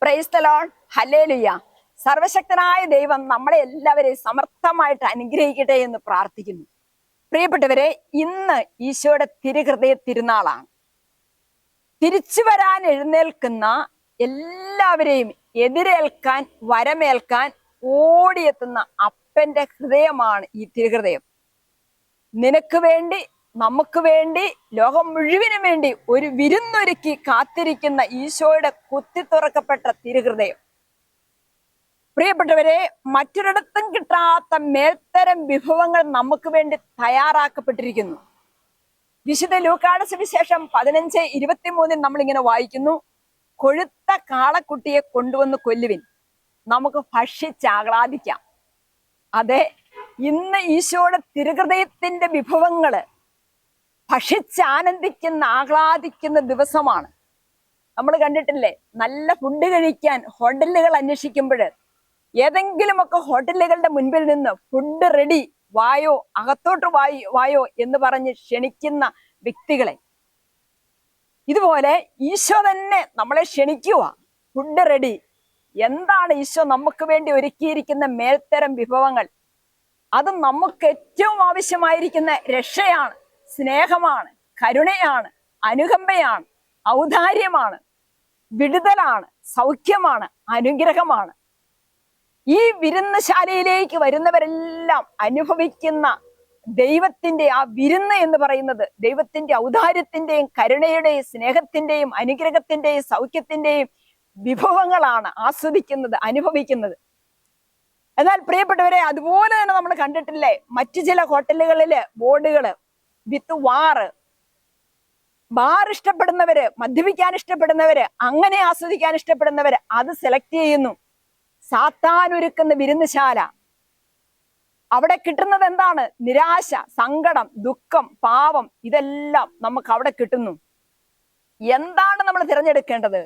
Praise the Lord. Hallelujah. സർവശക്തനായ ദൈവം നമ്മളെ എല്ലാവരെയും സമർത്ഥമായിട്ട് അനുഗ്രഹിക്കട്ടെ എന്ന് പ്രാർത്ഥിക്കുന്നു. പ്രിയപ്പെട്ടവരെ, ഇന്ന് ഈശോയുടെ തിരുഹൃദയ തിരുനാളാണ്. തിരിച്ചു വരാൻ എഴുന്നേൽക്കുന്ന എല്ലാവരെയും എതിരേൽക്കാൻ, വരമേൽക്കാൻ ഓടിയെത്തുന്ന അപ്പന്റെ ഹൃദയമാണ് ഈ തിരുഹൃദയം. നിനക്ക് വേണ്ടി, നമുക്ക് വേണ്ടി, ലോകം മുഴുവനും വേണ്ടി ഒരു വിരുന്നൊരുക്കി കാത്തിരിക്കുന്ന ഈശോയുടെ കുത്തിത്തുറക്കപ്പെട്ട തിരുഹൃദയം. പ്രിയപ്പെട്ടവരെ, മറ്റൊരിടത്തും കിട്ടാത്ത മേൽത്തരം വിഭവങ്ങൾ നമുക്ക് വേണ്ടി തയ്യാറാക്കപ്പെട്ടിരിക്കുന്നു. വിശുദ്ധ ലൂക്കായുടെ സുവിശേഷം 15:23 നമ്മളിങ്ങനെ വായിക്കുന്നു: കൊഴുത്ത കാളക്കുട്ടിയെ കൊണ്ടുവന്ന് കൊല്ലുവിൻ, നമുക്ക് ഭക്ഷിച്ചാഹ്ലാദിക്കാം. അതെ, ഇന്ന് ഈശോയുടെ തിരുഹൃദയത്തിന്റെ വിഭവങ്ങള് ഭക്ഷിച്ചാനന്ദിക്കുന്ന, ആഹ്ലാദിക്കുന്ന ദിവസമാണ്. നമ്മൾ കണ്ടിട്ടില്ലേ, നല്ല ഫുഡ് കഴിക്കാൻ ഹോട്ടലുകൾ അന്വേഷിക്കുമ്പോൾ ഏതെങ്കിലുമൊക്കെ ഹോട്ടലുകളുടെ മുൻപിൽ നിന്ന് ഫുഡ് റെഡി, വായോ, അകത്തോട്ട് വായോ എന്ന് പറഞ്ഞ് ക്ഷണിക്കുന്ന വ്യക്തികളെ. ഇതുപോലെ ഈശോ തന്നെ നമ്മളെ ക്ഷണിക്കുക, ഫുഡ് റെഡി. എന്താണ് ഈശോ നമുക്ക് വേണ്ടി ഒരുക്കിയിരിക്കുന്ന മേൽത്തരം വിഭവങ്ങൾ? അത് നമുക്ക് ഏറ്റവും ആവശ്യമായിരിക്കുന്ന രക്ഷയാണ്, സ്നേഹമാണ്, കരുണയാണ്, അനുകമ്പയാണ്, ഔദാര്യമാണ്, വിടുതലാണ്, സൗഖ്യമാണ്, അനുഗ്രഹമാണ്. ഈ വിരുന്നുശാലയിലേക്ക് വരുന്നവരെല്ലാം അനുഭവിക്കുന്ന ദൈവത്തിന്റെ ആ വിരുന്ന് എന്ന് പറയുന്നത് ദൈവത്തിന്റെ ഔദാര്യത്തിന്റെയും കരുണയുടെയും സ്നേഹത്തിന്റെയും അനുഗ്രഹത്തിന്റെയും സൗഖ്യത്തിന്റെയും വിഭവങ്ങളാണ് ആസ്വദിക്കുന്നത്, അനുഭവിക്കുന്നത്. എന്നാൽ പ്രിയപ്പെട്ടവരെ, അതുപോലെ തന്നെ നമ്മൾ കണ്ടിട്ടില്ലേ, മറ്റു ചില ഹോട്ടലുകളില് ബോർഡുകള് വിത്ത് ബാർ ഇഷ്ടപ്പെടുന്നവര്, മദ്യപിക്കാൻ ഇഷ്ടപ്പെടുന്നവര്, അങ്ങനെ ആസ്വദിക്കാൻ ഇഷ്ടപ്പെടുന്നവര് അത് സെലക്ട് ചെയ്യുന്നു. സാത്താൻ ഒരുക്കുന്ന വിരുന്നുശാല. അവിടെ കിട്ടുന്നത് എന്താണ്? നിരാശ, സങ്കടം, ദുഃഖം, പാവം, ഇതെല്ലാം നമുക്ക് അവിടെ കിട്ടുന്നു. എന്താണ് നമ്മൾ തിരഞ്ഞെടുക്കേണ്ടത്?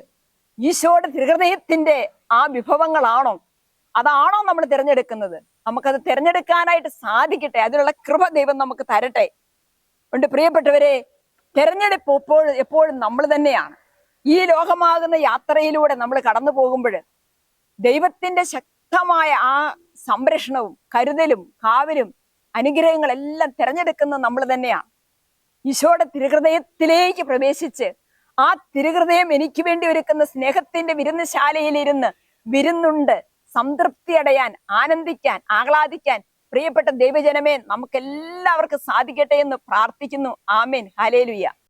ഈശോയുടെ തിരുഹൃദയത്തിന്റെ ആ വിഭവങ്ങളാണോ? അതാണോ നമ്മൾ തിരഞ്ഞെടുക്കുന്നത്? നമുക്കത് തിരഞ്ഞെടുക്കാനായിട്ട് സാധിക്കട്ടെ. അതിനുള്ള കൃപ ദൈവം നമുക്ക് തരട്ടെ. ഉണ്ട് പ്രിയപ്പെട്ടവരെ, തിരഞ്ഞെടുപ്പ് എപ്പോഴും നമ്മൾ തന്നെയാണ്. ഈ ലോകമാകുന്ന യാത്രയിലൂടെ നമ്മൾ കടന്നു പോകുമ്പോൾ ദൈവത്തിന്റെ ശക്തമായ ആ സംരക്ഷണവും കരുതലും കാവലും അനുഗ്രഹങ്ങളെല്ലാം തിരഞ്ഞെടുക്കുന്നത് നമ്മൾ തന്നെയാണ്. ഈശോയുടെ തിരുഹൃദയത്തിലേക്ക് പ്രവേശിച്ച് ആ തിരുഹൃദയം എനിക്ക് വേണ്ടി ഒരുക്കുന്ന സ്നേഹത്തിന്റെ വിരുന്നുശാലയിലിരുന്ന് വിരുന്നുണ്ട് സംതൃപ്തി അടയാൻ, ആനന്ദിക്കാൻ, ആഹ്ലാദിക്കാൻ പ്രിയപ്പെട്ട ദൈവജനമേ, നമുക്കെല്ലാവർക്കും സാധിക്കട്ടെ എന്ന് പ്രാർത്ഥിക്കുന്നു. ആമേൻ. ഹല്ലേലൂയ.